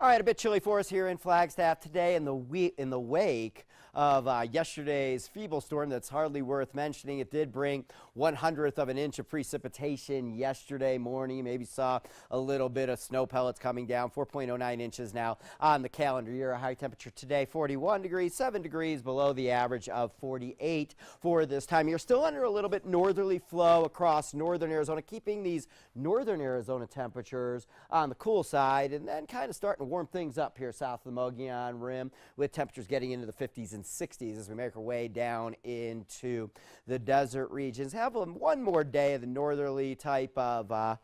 All right, a bit chilly for us here in Flagstaff today in the wake of yesterday's feeble storm that's hardly worth mentioning. It did bring 1/100th of an inch of precipitation yesterday morning. You maybe saw a little bit of snow pellets coming down. 4.09 inches now on the calendar year. A high temperature today, 41 degrees, 7 degrees below the average of 48 for this time. You're still under a little bit northerly flow across northern Arizona, keeping these northern Arizona temperatures on the cool side, and then kind of starting to warm things up here south of the Mogollon Rim, with temperatures getting into the 50s and 60s as we make our way down into the desert regions. Have one more day of the northerly type of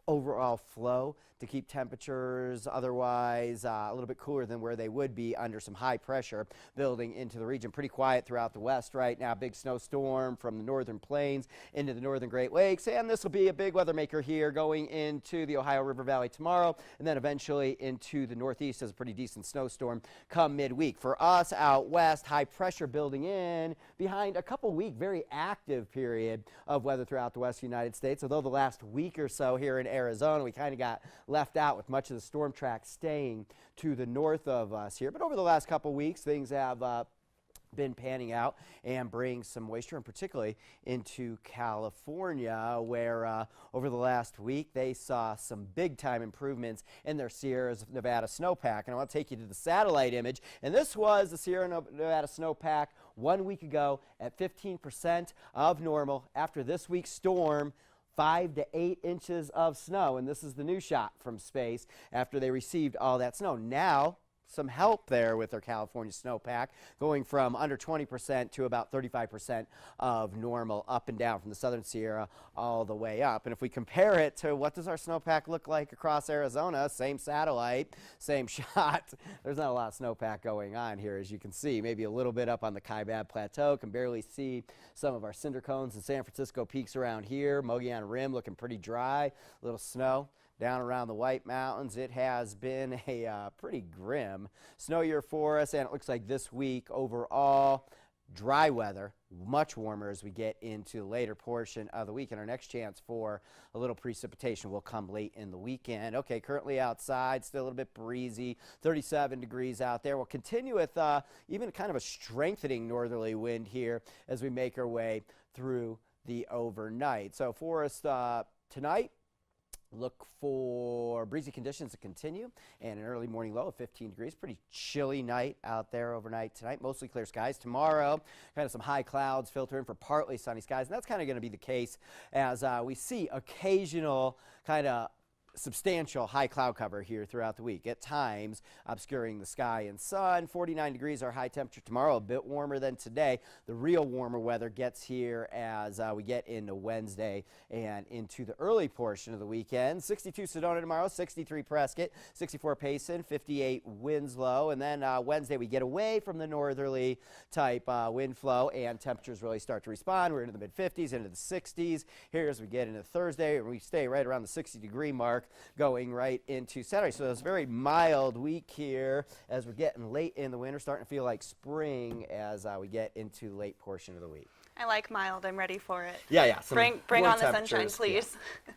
overall flow to keep temperatures otherwise a little bit cooler than where they would be under some high pressure building into the region. Pretty quiet throughout the west right now. Big snowstorm from the northern plains into the northern Great Lakes, and this will be a big weather maker here going into the Ohio River Valley tomorrow, and then eventually into the northeast as a pretty decent snowstorm come midweek. For us out west, high pressure building in behind a couple-week very active period of weather throughout the western United States, although the last week or so here in Arizona we kind of got left out with much of the storm track staying to the north of us here. But over the last couple weeks, things have been panning out and bring some moisture, and particularly into California, where over the last week they saw some big time improvements in their Sierra Nevada snowpack. And I want to take you to the satellite image, and this was the Sierra Nevada snowpack 1 week ago at 15% of normal. After this week's storm, 5 to 8 inches of snow, and this is the new shot from space after they received all that snow. Now some help there with their California snowpack, going from under 20% to about 35% of normal, up and down from the southern Sierra all the way up. And if we compare it to what does our snowpack look like across Arizona, same satellite, same shot, there's not a lot of snowpack going on here, as you can see. Maybe a little bit up on the Kaibab Plateau. Can barely see some of our cinder cones and San Francisco peaks around here. Mogollon Rim looking pretty dry, a little snow down around the White Mountains. It has been a pretty grim snow year for us, and it looks like this week overall dry weather, much warmer as we get into the later portion of the week, and our next chance for a little precipitation will come late in the weekend. Okay, currently outside, still a little bit breezy, 37 degrees out there. We'll continue with even kind of a strengthening northerly wind here as we make our way through the overnight. So for us tonight, look for breezy conditions to continue and an early morning low of 15 degrees. Pretty chilly night out there overnight tonight. Mostly clear skies. Tomorrow, kind of some high clouds filter in for partly sunny skies. And that's kind of going to be the case as we see occasional kind of substantial high cloud cover here throughout the week, at times obscuring the sky and sun. 49 degrees our high temperature tomorrow, a bit warmer than today. The real warmer weather gets here as we get into Wednesday and into the early portion of the weekend. 62 Sedona tomorrow, 63 Prescott, 64 Payson, 58 Winslow, and then Wednesday we get away from the northerly type wind flow and temperatures really start to respond. We're into the mid-50s, into the 60s here as we get into Thursday, and we stay right around the 60-degree mark going right into Saturday. So it's a very mild week here as we're getting late in the winter, starting to feel like spring as we get into the late portion of the week. I like mild. I'm ready for it. Yeah. Bring on the sunshine, please. Yeah.